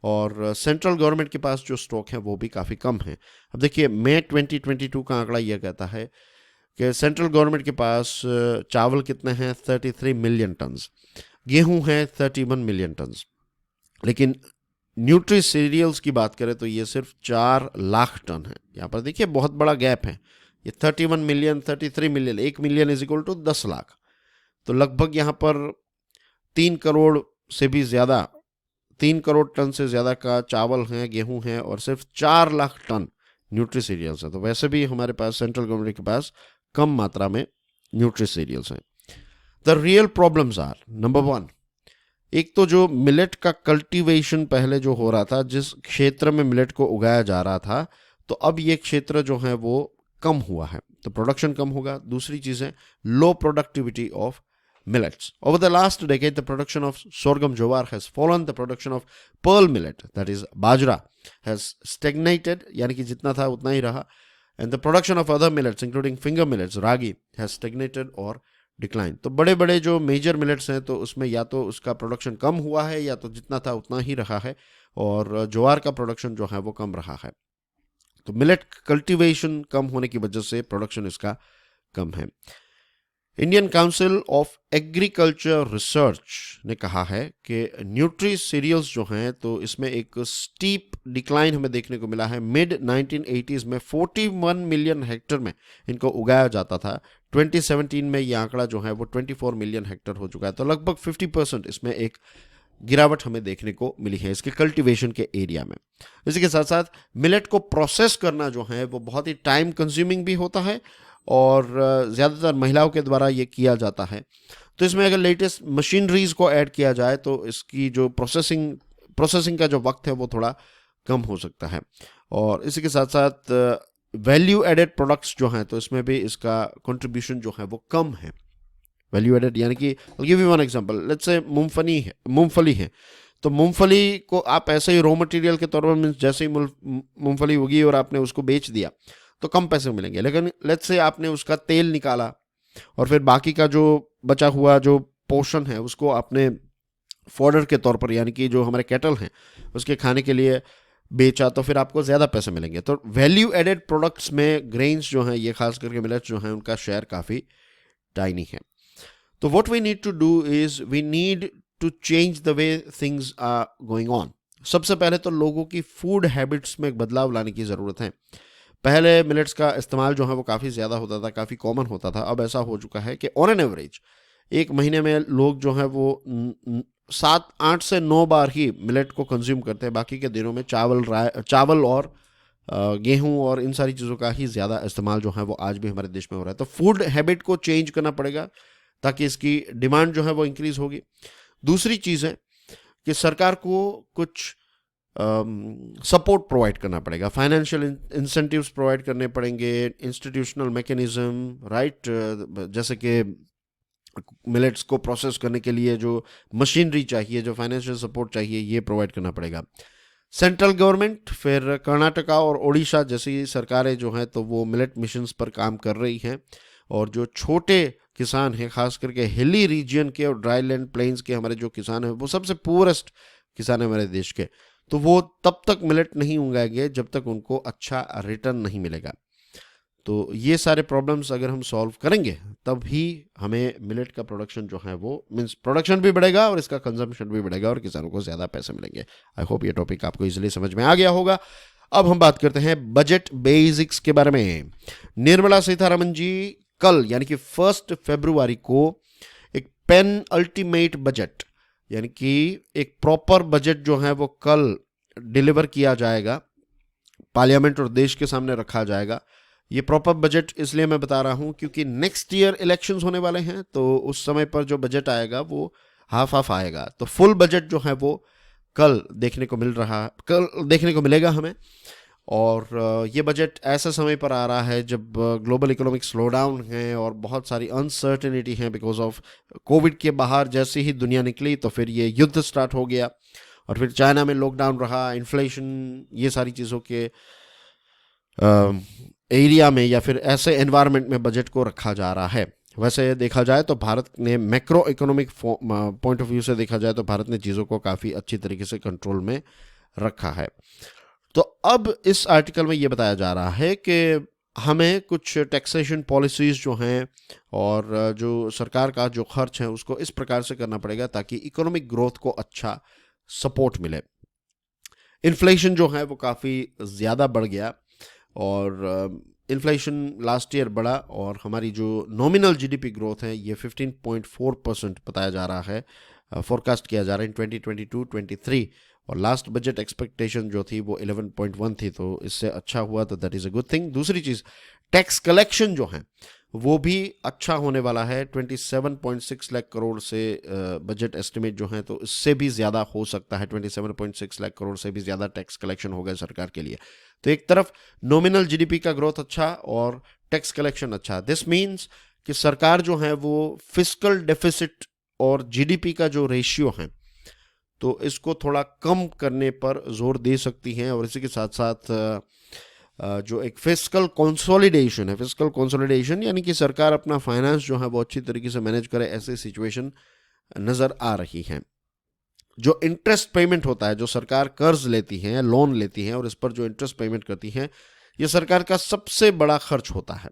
और सेंट्रल गवर्नमेंट के पास जो स्टॉक है वो भी काफ़ी कम है। अब देखिए मई 2022 का आंकड़ा यह कहता है कि सेंट्रल गवर्नमेंट के पास चावल कितने हैं, 33 मिलियन टन्स, गेहूं है 31 मिलियन टन्स, लेकिन न्यूट्री सीरियल्स की बात करें तो ये सिर्फ 4 लाख टन है। यहाँ पर देखिए बहुत बड़ा गैप है, ये 31 million 33 million, 1 million is equal to 10 lakh, तो लगभग यहाँ पर 3 करोड़ से भी ज़्यादा, 3 करोड़ टन से ज़्यादा का चावल है, गेहूं है, और सिर्फ 4 लाख टन न्यूट्री सीरियल्स है। तो वैसे भी हमारे पास सेंट्रल गवर्नमेंट के पास कम मात्रा में न्यूट्री सीरियल्स हैं। The real problems are, number 1, एक तो जो मिलेट का कल्टीवेशन पहले जो हो रहा था, जिस क्षेत्र में मिलेट को उगाया जा रहा था, तो अब ये क्षेत्र जो है वो कम हुआ है, तो प्रोडक्शन कम होगा। दूसरी चीज़ है लो productivity of millets. Over the last decade, the production of sorghum jowar has fallen. The production of pearl millet, that is bajra, has stagnated, यानी कि जितना था उतना ही रहा. And the production of other millets, including finger millets, ragi, has stagnated or declined. तो बड़े बड़े जो मेजर मिलेट्स हैं तो उसमें या तो उसका प्रोडक्शन कम हुआ है या तो जितना था उतना ही रहा है, और ज्वार का प्रोडक्शन जो है वो कम रहा है। तो मिलेट कल्टीवेशन कम होने की वजह से प्रोडक्शन इसका कम है। Indian council of agriculture research ने कहा है कि न्यूट्री सीरियल्स जो हैं तो इसमें एक स्टीप डिक्लाइन हमें देखने को मिला है। मिड 1980s में 41 मिलियन हेक्टेयर में इनको उगाया जाता था। 2017 में ये आंकड़ा जो है वो 24 मिलियन हेक्टेयर हो चुका है, तो लगभग 50% इसमें एक गिरावट हमें देखने को मिली है इसके कल्टीवेशन के एरिया में। इसी के साथ साथ मिलेट को प्रोसेस करना जो है वो बहुत ही टाइम कंज्यूमिंग भी होता है, और ज़्यादातर महिलाओं के द्वारा ये किया जाता है। तो इसमें अगर लेटेस्ट मशीनरीज को ऐड किया जाए तो इसकी जो प्रोसेसिंग का जो वक्त है वो थोड़ा कम हो सकता है। और इसी के साथ साथ वैल्यू एडेड प्रोडक्ट्स जो हैं तो इसमें भी इसका कंट्रीब्यूशन जो है वो कम है। वैल्यू एडेड यानी कि I'll give you one example, let's say मूंगफली है, तो मूंगफली को आप ऐसे ही रॉ मटेरियल के तौर पर, जैसे ही मूंगफली उगी और आपने उसको बेच दिया तो कम पैसे मिलेंगे। लेकिन लेट्स से आपने उसका तेल निकाला और फिर बाकी का जो बचा हुआ जो पोर्शन है उसको आपने फॉडर के तौर पर, यानी कि जो हमारे कैटल हैं उसके खाने के लिए बेचा, तो फिर आपको ज़्यादा पैसे मिलेंगे। तो वैल्यू एडेड प्रोडक्ट्स में ग्रेन्स जो हैं, ये खास करके मिलेट्स जो हैं, उनका शेयर काफ़ी टाइनी है। तो what we need to do is we need to change the way things are going on. सबसे पहले तो लोगों की फूड हैबिट्स में एक बदलाव लाने की ज़रूरत है। पहले मिलेट्स का इस्तेमाल जो है वो काफ़ी ज़्यादा होता था, काफ़ी कॉमन होता था। अब ऐसा हो चुका है कि ऑन एन एवरेज एक महीने में लोग जो है वो 7-8 से 9 बार ही मिलेट को कंज्यूम करते हैं। बाकी के दिनों में चावल और गेहूं और इन सारी चीज़ों का ही ज़्यादा इस्तेमाल जो है वो आज भी हमारे देश में हो रहा है। तो फूड हैबिट को चेंज करना पड़ेगा ताकि इसकी डिमांड जो है वो इंक्रीज़ होगी। दूसरी चीज़ है कि सरकार को कुछ सपोर्ट प्रोवाइड करना पड़ेगा, फाइनेंशियल इंसेंटिव्स प्रोवाइड करने पड़ेंगे, इंस्टीट्यूशनल मैकेनिज्म, राइट, जैसे कि मिलेट्स को प्रोसेस करने के लिए जो मशीनरी चाहिए, जो फाइनेंशियल सपोर्ट चाहिए, ये प्रोवाइड करना पड़ेगा। सेंट्रल गवर्नमेंट, फिर कर्नाटका और ओडिशा जैसी सरकारें जो हैं तो वो मिलेट मिशंस पर काम कर रही हैं, और जो छोटे किसान हैं, खास करके हिली रीजन के और ड्राई लैंड प्लेन्स के हमारे जो किसान हैं, वो सबसे पुअरेस्ट किसान हैं हमारे देश के, तो वो तब तक मिलेट नहीं उगाएंगे जब तक उनको अच्छा रिटर्न नहीं मिलेगा। तो ये सारे प्रॉब्लम्स अगर हम सॉल्व करेंगे तब ही हमें मिलेट का प्रोडक्शन जो है वो मीन्स प्रोडक्शन भी बढ़ेगा और इसका कंजम्पशन भी बढ़ेगा और किसानों को ज़्यादा पैसे मिलेंगे। आई होप ये टॉपिक आपको इजीली समझ में आ गया होगा। अब हम बात करते हैं बजट बेसिक्स के बारे में। निर्मला सीतारमण जी कल यानी कि 1 फरवरी को एक पेन अल्टीमेट बजट यानी कि एक प्रॉपर बजट जो है वो कल डिलीवर किया जाएगा, पार्लियामेंट और देश के सामने रखा जाएगा। ये प्रॉपर बजट इसलिए मैं बता रहा हूँ क्योंकि नेक्स्ट ईयर इलेक्शंस होने वाले हैं, तो उस समय पर जो बजट आएगा वो हाफ आएगा। तो फुल बजट जो है वो कल देखने को मिलेगा हमें। और ये बजट ऐसे समय पर आ रहा है जब ग्लोबल इकोनॉमिक स्लो डाउन है और बहुत सारी अनसर्टेनिटी है बिकॉज ऑफ कोविड के बाहर जैसे ही दुनिया निकली तो फिर ये युद्ध स्टार्ट हो गया और फिर चाइना में लॉकडाउन रहा, इन्फ्लेशन, ये सारी चीज़ों के एरिया में या फिर ऐसे एनवायरनमेंट में बजट को रखा जा रहा है। वैसे देखा जाए तो भारत ने macro economic point of view से देखा जाए तो भारत ने चीज़ों को काफ़ी अच्छी तरीके से कंट्रोल में रखा है। तो अब इस आर्टिकल में ये बताया जा रहा है कि हमें कुछ टैक्सेशन पॉलिसीज जो हैं और जो सरकार का जो खर्च है उसको इस प्रकार से करना पड़ेगा ताकि इकोनॉमिक ग्रोथ को अच्छा सपोर्ट मिले। इन्फ्लेशन जो है वो काफ़ी ज़्यादा बढ़ गया और इन्फ्लेशन लास्ट ईयर बढ़ा और हमारी जो नॉमिनल जीडीपी ग्रोथ है ये 15.4% बताया जा रहा है, फोरकास्ट किया जा रहा है इन 2022-23 और लास्ट बजट एक्सपेक्टेशन जो थी वो 11.1 थी, तो इससे अच्छा हुआ तो that is a good thing. दूसरी चीज़ टैक्स कलेक्शन जो है वो भी अच्छा होने वाला है, 27.6 लाख करोड़ से बजट एस्टिमेट जो है तो इससे भी ज़्यादा हो सकता है, 27.6 लाख करोड़ से भी ज़्यादा टैक्स कलेक्शन होगा सरकार के लिए। तो एक तरफ नॉमिनल जीडीपी का ग्रोथ अच्छा और टैक्स कलेक्शन अच्छा, दिस मीन्स कि सरकार जो है वो फिस्कल डेफिसिट और जीडीपी का जो रेशियो है तो इसको थोड़ा कम करने पर जोर दे सकती हैं और इसी के साथ साथ जो एक फिस्कल कंसोलिडेशन है, फिस्कल कंसोलिडेशन यानी कि सरकार अपना फाइनेंस जो है वो अच्छी तरीके से मैनेज करे, ऐसी सिचुएशन नज़र आ रही है। जो इंटरेस्ट पेमेंट होता है, जो सरकार कर्ज लेती है, लोन लेती है और इस पर जो इंटरेस्ट पेमेंट करती है, ये सरकार का सबसे बड़ा खर्च होता है,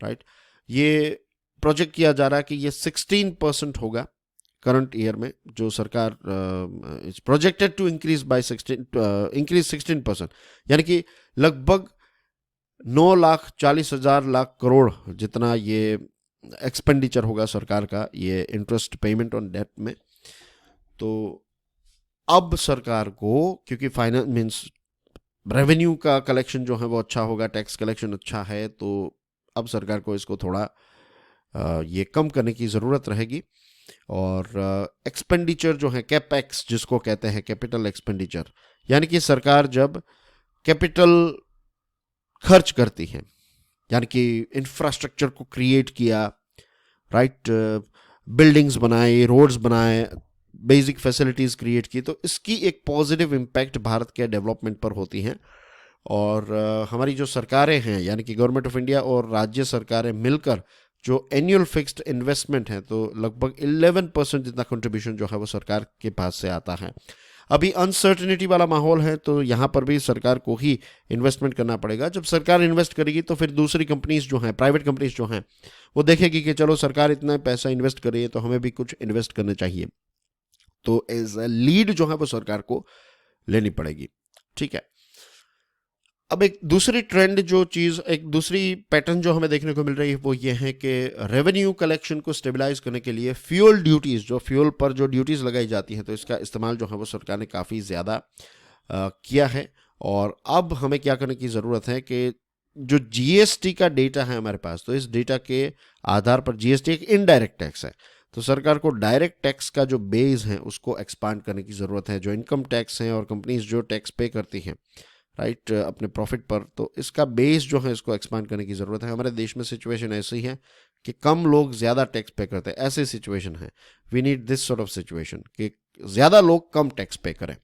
राइट। ये प्रोजेक्ट किया जा रहा है कि ये 16% होगा करंट ईयर में, जो सरकार इज प्रोजेक्टेड टू इंक्रीज 16%, यानी कि लगभग 9,40,000 करोड़ जितना ये एक्सपेंडिचर होगा सरकार का ये इंटरेस्ट पेमेंट ऑन डेट में। तो अब सरकार को क्योंकि फाइनेंस मीन्स रेवेन्यू का कलेक्शन जो है वो अच्छा होगा, टैक्स कलेक्शन अच्छा है, तो अब सरकार को इसको थोड़ा ये कम करने की ज़रूरत रहेगी और एक्सपेंडिचर जो है कैपेक्स जिसको कहते हैं, कैपिटल एक्सपेंडिचर, यानी कि सरकार जब कैपिटल खर्च करती है यानी कि इंफ्रास्ट्रक्चर को क्रिएट किया, राइट, बिल्डिंग्स बनाए, रोड्स बनाए, बेसिक फैसिलिटीज़ क्रिएट की, तो इसकी एक पॉजिटिव इम्पैक्ट भारत के डेवलपमेंट पर होती हैं और हमारी जो सरकारें हैं यानी कि गवर्नमेंट ऑफ इंडिया और राज्य सरकारें मिलकर जो एनुअल फिक्स्ड इन्वेस्टमेंट है तो लगभग 11% जितना कंट्रीब्यूशन जो है वो सरकार के पास से आता है। अभी अनसर्टेनिटी वाला माहौल है तो यहाँ पर भी सरकार को ही इन्वेस्टमेंट करना पड़ेगा। जब सरकार इन्वेस्ट करेगी तो फिर दूसरी कंपनीज जो हैं, प्राइवेट कंपनीज जो हैं, वो देखेगी कि चलो सरकार इतना पैसा इन्वेस्ट कर रही है तो हमें भी कुछ इन्वेस्ट करना चाहिए, तो एज अ लीड जो है वो सरकार को लेनी पड़ेगी, ठीक है। अब एक दूसरी ट्रेंड जो चीज़, एक दूसरी पैटर्न जो हमें देखने को मिल रही है वो ये है कि रेवेन्यू कलेक्शन को स्टेबलाइज करने के लिए फ्यूल ड्यूटीज़, जो फ्यूल पर जो ड्यूटीज़ लगाई जाती हैं तो इसका इस्तेमाल जो है वो सरकार ने काफ़ी ज़्यादा किया है और अब हमें क्या करने की ज़रूरत है कि जो जीएसटी का डेटा है हमारे पास, तो इस डेटा के आधार पर, जीएसटी एक इनडायरेक्ट टैक्स है, तो सरकार को डायरेक्ट टैक्स का जो बेस है उसको एक्सपांड करने की ज़रूरत है। जो इनकम टैक्स हैं और कंपनीज जो टैक्स पे करती हैं, राइट, अपने प्रॉफिट पर, तो इसका बेस जो है इसको एक्सपांड करने की ज़रूरत है। हमारे देश में सिचुएशन ऐसी है कि कम लोग ज़्यादा टैक्स पे करते हैं, ऐसी सिचुएशन है। We need this sort of situation कि ज़्यादा लोग कम टैक्स पे करें।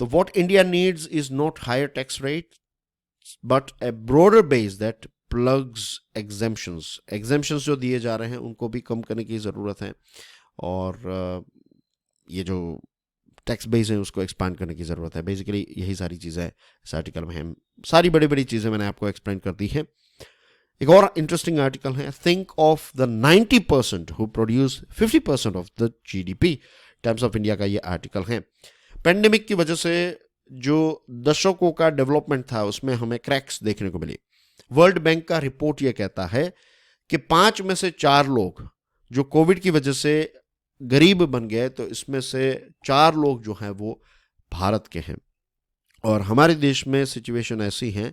तो what India needs is not higher tax rate but a broader base that plugs exemptions. Exemptions जो दिए जा रहे हैं उनको भी कम करने की ज़रूरत है और ये जो टैक्स बेस है उसको एक्सपांड करने की ज़रूरत है। बेसिकली यही सारी चीज़ें इस आर्टिकल में हैं, सारी बड़ी बड़ी चीज़ें मैंने आपको एक्सप्लेन कर दी हैं। एक और इंटरेस्टिंग आर्टिकल है, think of the 90% who produce 50% of the GDP, times of India का ये आर्टिकल है। पेंडेमिक की वजह से जो दशकों का डेवलपमेंट था उसमें हमें क्रैक्स देखने को मिली। वर्ल्ड बैंक का रिपोर्ट ये कहता है कि 5 में से 4 लोग जो कोविड की वजह से गरीब बन गए, तो इसमें से 4 लोग जो हैं वो भारत के हैं और हमारे देश में सिचुएशन ऐसी है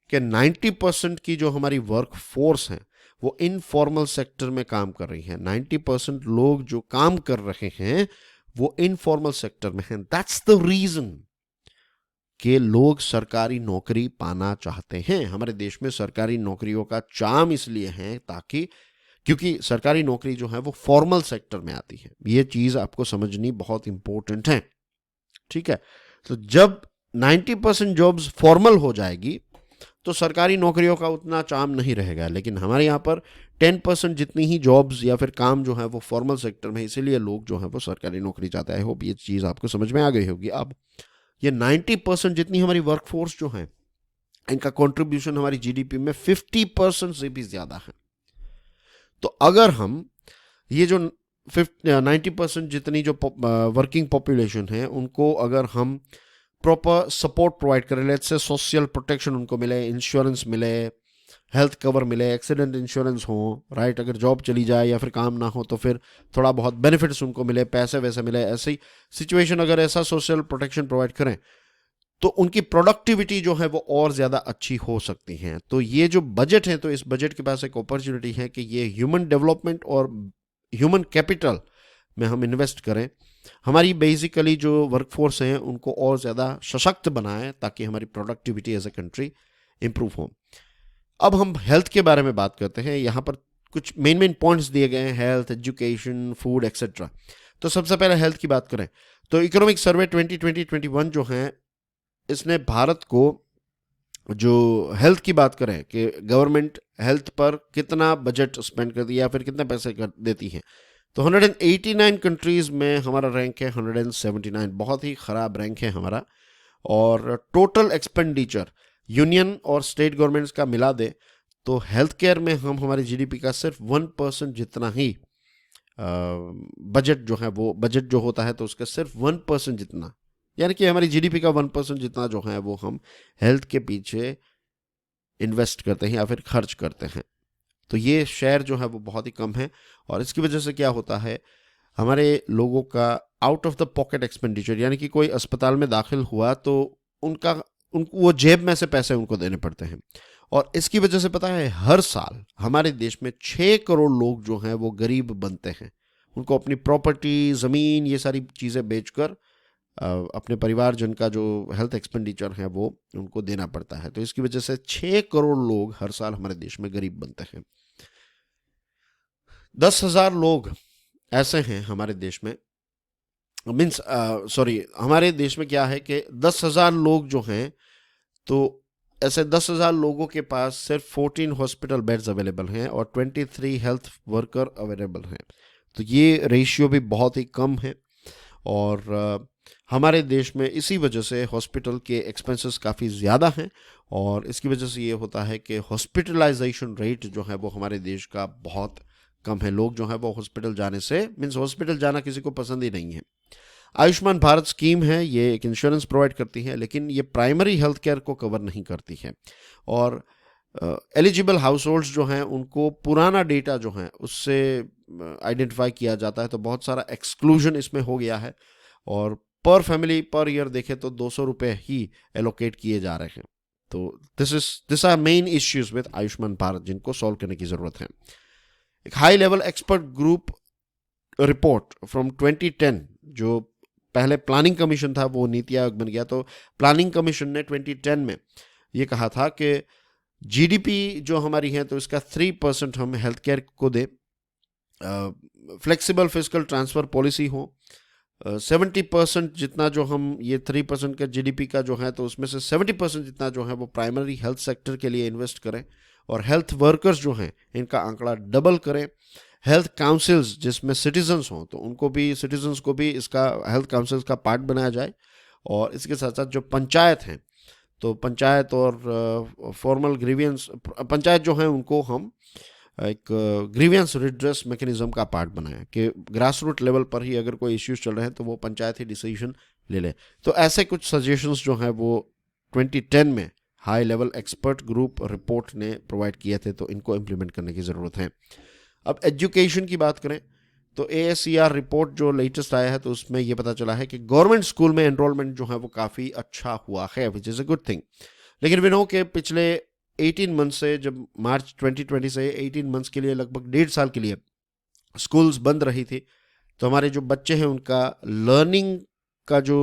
कि 90% की जो हमारी वर्क फोर्स है वो इनफॉर्मल सेक्टर में काम कर रही है। 90% लोग जो काम कर रहे हैं वो इनफॉर्मल सेक्टर में हैं। दैट्स द रीजन कि लोग सरकारी नौकरी पाना चाहते हैं। हमारे देश में सरकारी नौकरियों का चार्म इसलिए है ताकि क्योंकि सरकारी नौकरी जो है वो फॉर्मल सेक्टर में आती है। ये चीज़ आपको समझनी बहुत इंपॉर्टेंट है, ठीक है। तो जब 90% जॉब्स फॉर्मल हो जाएगी तो सरकारी नौकरियों का उतना चार्म नहीं रहेगा। लेकिन हमारे यहाँ पर 10% जितनी ही जॉब्स या फिर काम जो है वो फॉर्मल सेक्टर में, इसीलिए लोग जो है वो सरकारी नौकरी चाहते हैं। आई होप ये चीज़ आपको समझ में आ गई होगी। अब ये 90% जितनी हमारी वर्कफोर्स जो है, इनका कंट्रीब्यूशन हमारी जीडीपी में 50% से भी ज़्यादा है। तो अगर हम ये जो 90% जितनी जो वर्किंग पॉपुलेशन है उनको अगर हम प्रॉपर सपोर्ट प्रोवाइड करें, लेट्स से सोशल प्रोटेक्शन उनको मिले, इंश्योरेंस मिले, हेल्थ कवर मिले, एक्सीडेंट इंश्योरेंस हो, राइट, अगर जॉब चली जाए या फिर काम ना हो तो फिर थोड़ा बहुत बेनिफिट्स उनको मिले, पैसे वैसे मिले, ऐसी सिचुएशन अगर ऐसा सोशल प्रोटेक्शन प्रोवाइड करें तो उनकी प्रोडक्टिविटी जो है वो और ज़्यादा अच्छी हो सकती है। तो ये जो बजट है, तो इस बजट के पास एक अपॉर्चुनिटी है कि ये ह्यूमन डेवलपमेंट और ह्यूमन कैपिटल में हम इन्वेस्ट करें, हमारी बेसिकली जो वर्कफोर्स हैं उनको और ज़्यादा सशक्त बनाएं ताकि हमारी productivity as a country improve हो। अब हम हेल्थ के बारे में बात करते हैं। यहाँ पर कुछ मेन पॉइंट्स दिए गए हैं, हेल्थ, एजुकेशन, फूड एक्सेट्रा। तो सबसे पहले हेल्थ की बात करें तो इकोनॉमिक सर्वे 2020-21 जो है, इसने भारत को, जो हेल्थ की बात करें कि गवर्नमेंट हेल्थ पर कितना बजट स्पेंड करती है या फिर कितने पैसे कर देती है, तो 189 कंट्रीज में हमारा रैंक है 179। बहुत ही ख़राब रैंक है हमारा। और टोटल एक्सपेंडिचर यूनियन और स्टेट गवर्नमेंट्स का मिला दे तो हेल्थ केयर में हम हमारी जीडीपी का सिर्फ 1% जितना ही बजट जो है वो, बजट जो होता है तो उसका सिर्फ 1% जितना, यानी कि हमारी जीडीपी का 1% जितना जो है वो हम हेल्थ के पीछे इन्वेस्ट करते हैं या फिर खर्च करते हैं। तो ये शेयर जो है वो बहुत ही कम है। और इसकी वजह से क्या होता है, हमारे लोगों का out of the pocket expenditure, यानी कि कोई अस्पताल में दाखिल हुआ तो उनको वो जेब में से पैसे उनको देने पड़ते हैं। और इसकी वजह से पता है, हर साल हमारे देश में 6 करोड़ लोग जो हैं वो गरीब बनते हैं। उनको अपनी प्रॉपर्टी, ज़मीन, ये सारी चीज़ें बेचकर अपने परिवारजन का जो हेल्थ एक्सपेंडिचर है वो उनको देना पड़ता है। तो इसकी वजह से 6 करोड़ लोग हर साल हमारे देश में गरीब बनते हैं। 10,000 लोग ऐसे हैं हमारे देश में, हमारे देश में क्या है कि 10,000 लोग जो हैं, तो ऐसे 10,000 लोगों के पास सिर्फ 14 हॉस्पिटल बेड्स अवेलेबल हैं और 23 हेल्थ वर्कर अवेलेबल हैं। तो ये रेशियो भी बहुत ही कम है। और हमारे देश में इसी वजह से हॉस्पिटल के एक्सपेंसेस काफ़ी ज़्यादा हैं और इसकी वजह से ये होता है कि हॉस्पिटलाइजेशन रेट जो है वो हमारे देश का बहुत कम है। लोग जो है वो हॉस्पिटल जाने से, हॉस्पिटल जाना किसी को पसंद ही नहीं है। आयुष्मान भारत स्कीम है, ये एक इंश्योरेंस प्रोवाइड करती है, लेकिन ये प्राइमरी हेल्थ केयर को कवर नहीं करती है। और एलिजिबल हाउस होल्ड्स जो हैं उनको पुराना डेटा जो है उससे आइडेंटिफाई किया जाता है, तो बहुत सारा एक्सक्लूजन इसमें हो गया है। और पर फैमिली पर ईयर देखें तो 200 रुपये ही एलोकेट किए जा रहे हैं। तो this are main issues with Ayushman Bharat जिनको सॉल्व करने की ज़रूरत है। एक high level expert group report from 2010, जो पहले प्लानिंग कमीशन था वो नीति आयोग बन गया, तो प्लानिंग कमीशन ने 2010 में ये कहा था कि जीडीपी जो हमारी है तो इसका 3% हम हेल्थ केयर को दे, फ्लेक्सिबल फिजिकल ट्रांसफर पॉलिसी हो, 70% जितना जो हम ये 3% का जीडीपी का जो है तो उसमें से 70% जितना जो है वो प्राइमरी हेल्थ सेक्टर के लिए इन्वेस्ट करें, और हेल्थ वर्कर्स जो हैं इनका आंकड़ा डबल करें। हेल्थ काउंसिल्स जिसमें सिटीजन्स हों तो उनको भी, सिटीजन्स को भी इसका हेल्थ काउंसिल्स का पार्ट बनाया जाए। और इसके साथ साथ जो पंचायत हैं, तो पंचायत और फॉर्मल ग्रीवियंस, पंचायत जो हैं उनको हम एक ग्रीवियंस रिड्रेस मैकेनिज्म का पार्ट बनाएं कि ग्रास रूट लेवल पर ही अगर कोई इश्यूज चल रहे हैं तो वो पंचायत ही डिसीजन ले ले। तो ऐसे कुछ सजेशंस जो हैं वो 2010 में high level expert group report ने प्रोवाइड किए थे, तो इनको इम्प्लीमेंट करने की ज़रूरत है। अब एजुकेशन की बात करें तो ASER रिपोर्ट जो लेटेस्ट आया है तो उसमें यह पता चला है कि गवर्नमेंट स्कूल में एनरोलमेंट जो है वो काफ़ी अच्छा हुआ है, which is a good thing. लेकिन वी नो के पिछले 18 मंथ से, जब मार्च 2020 से 18 मंथ्स के लिए, लगभग 1.5 साल के लिए स्कूल्स बंद रही थी, तो हमारे जो बच्चे हैं उनका लर्निंग का जो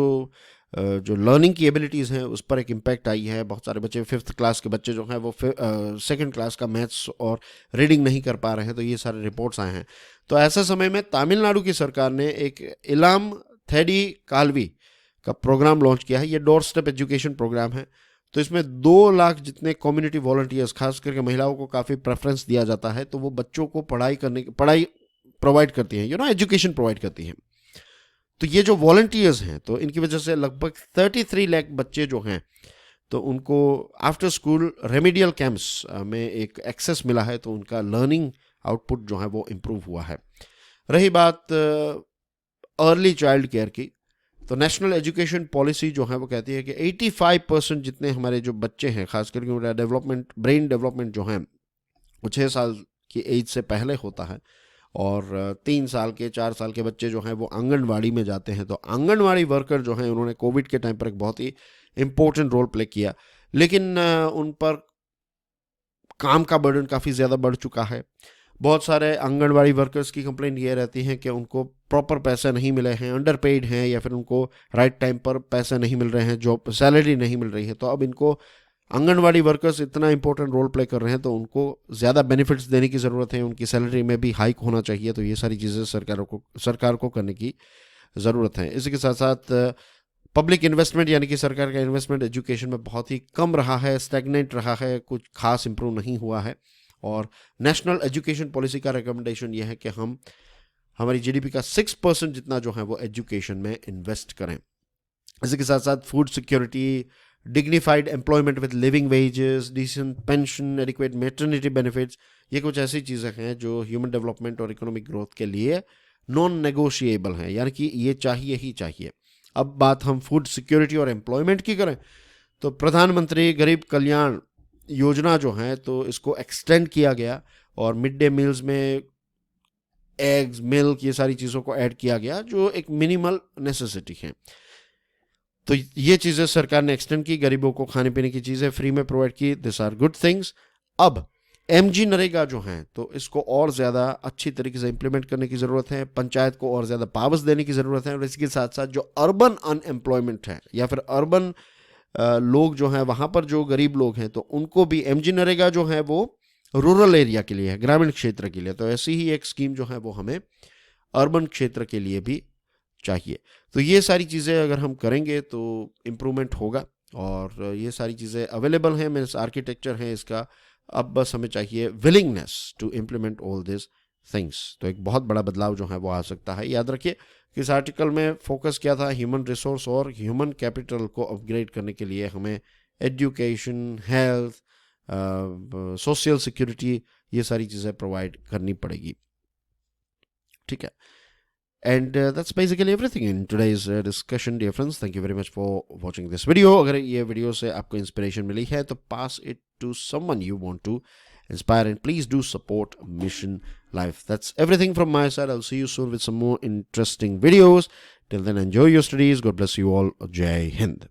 जो लर्निंग की एबिलिटीज़ हैं उस पर एक इम्पैक्ट आई है। बहुत सारे बच्चे 5th क्लास के बच्चे जो हैं वो 2nd क्लास का मैथ्स और रीडिंग नहीं कर पा रहे हैं, तो ये सारे रिपोर्ट्स आए हैं। तो ऐसे समय में तमिलनाडु की सरकार ने एक इलाम थेडी कालवी का प्रोग्राम लॉन्च किया है। ये डोर स्टेप एजुकेशन प्रोग्राम है। तो इसमें 2 लाख जितने कम्युनिटी वॉलंटियर्स, खास करके महिलाओं को काफ़ी प्रेफरेंस दिया जाता है, तो वो बच्चों को पढ़ाई प्रोवाइड करती हैं, एजुकेशन प्रोवाइड करती हैं। तो ये जो वॉलंटियर्स हैं, तो इनकी वजह से लगभग 33 लाख बच्चे जो हैं, तो उनको आफ्टर स्कूल रेमेडियल कैंप्स में एक एक्सेस मिला है, तो उनका लर्निंग आउटपुट जो है वो इम्प्रूव हुआ है। रही बात अर्ली चाइल्ड केयर की, तो नेशनल एजुकेशन पॉलिसी जो है वो कहती है कि 85% जितने हमारे जो बच्चे हैं, खास करके उनका ब्रेन डेवलपमेंट जो है वो 6 साल की एज से पहले होता है, और 3 साल के 4 साल के बच्चे जो हैं वो आंगनवाड़ी में जाते हैं। तो आंगनवाड़ी वर्कर जो हैं उन्होंने कोविड के टाइम पर एक बहुत ही इम्पोर्टेंट रोल प्ले किया, लेकिन उन पर काम का बर्डन काफ़ी ज़्यादा बढ़ चुका है। बहुत सारे आंगनवाड़ी वर्कर्स की कंप्लेंट ये रहती है कि उनको प्रॉपर पैसे नहीं मिले हैं, अंडर पेड हैं, या फिर उनको राइट टाइम पर पैसे नहीं मिल रहे हैं, जॉब सैलरी नहीं मिल रही है। तो अब इनको आंगनवाड़ी वर्कर्स इतना इंपॉर्टेंट रोल प्ले कर रहे हैं, तो उनको ज़्यादा बेनिफिट्स देने की ज़रूरत है, उनकी सैलरी में भी हाइक होना चाहिए। तो ये सारी चीज़ें सरकार को करने की ज़रूरत है। इसी के साथ साथ पब्लिक इन्वेस्टमेंट, यानी कि सरकार का इन्वेस्टमेंट एजुकेशन में बहुत ही कम रहा है, स्टैग्नेंट रहा है, कुछ खास इंप्रूव नहीं हुआ है। और नेशनल एजुकेशन पॉलिसी का रिकमेंडेशन ये है कि हम हमारी जीडीपी का 6% जितना जो है वो एजुकेशन में इन्वेस्ट करें। इसी के साथ साथ food security, dignified employment with living wages, decent pension, adequate maternity benefits, ये कुछ ऐसी चीज़ें हैं जो ह्यूमन डेवलपमेंट और इकोनॉमिक ग्रोथ के लिए नॉन नेगोशिएबल हैं, यानी कि ये चाहिए ही चाहिए। अब बात हम फूड सिक्योरिटी और एम्प्लॉयमेंट की करें, तो प्रधानमंत्री गरीब कल्याण योजना जो है, तो इसको एक्सटेंड किया गया और मिड डे मील्स में एग्स, मिल्क, ये सारी चीज़ों को ऐड किया गया जो एक मिनिमल नेसेसिटी है। तो ये चीज़ें सरकार ने एक्सटेंड की, गरीबों को खाने पीने की चीज़ें फ्री में प्रोवाइड की। This are good things. अब MG नरेगा जो है, तो इसको और ज़्यादा अच्छी तरीके से इंप्लीमेंट करने की ज़रूरत है, पंचायत को और ज़्यादा पावर्स देने की ज़रूरत है। और इसके साथ साथ जो अर्बन अनएम्प्लॉयमेंट है, या फिर अर्बन लोग जो हैं, वहाँ पर जो गरीब लोग हैं, तो उनको भी MG नरेगा जो है वो रूरल एरिया के लिए है, ग्रामीण क्षेत्र के लिए। तो ऐसी ही एक स्कीम जो है वो हमें अर्बन क्षेत्र के लिए भी चाहिए। तो ये सारी चीज़ें अगर हम करेंगे तो इम्प्रूवमेंट होगा, और ये सारी चीज़ें अवेलेबल हैं, मीन्स आर्किटेक्चर है इसका। अब बस हमें चाहिए willingness to implement all this things. तो एक बहुत बड़ा बदलाव जो है वो आ सकता है। याद रखिए कि इस आर्टिकल में फोकस किया था ह्यूमन रिसोर्स और ह्यूमन कैपिटल को अपग्रेड करने के लिए हमें एजुकेशन, हेल्थ, सोशल सिक्योरिटी, ये सारी चीज़ें प्रोवाइड करनी पड़ेगी। ठीक है। And that's basically everything in today's discussion, dear friends. Thank you very much for watching this video. अगर ये वीडियो से आपको इंस्पिरेशन मिली है तो pass it to someone you want to inspire, and please do support Mission Life. That's everything from my side. I'll see you soon with some more interesting videos. Till then, enjoy your studies. God bless you all. Jai Hind.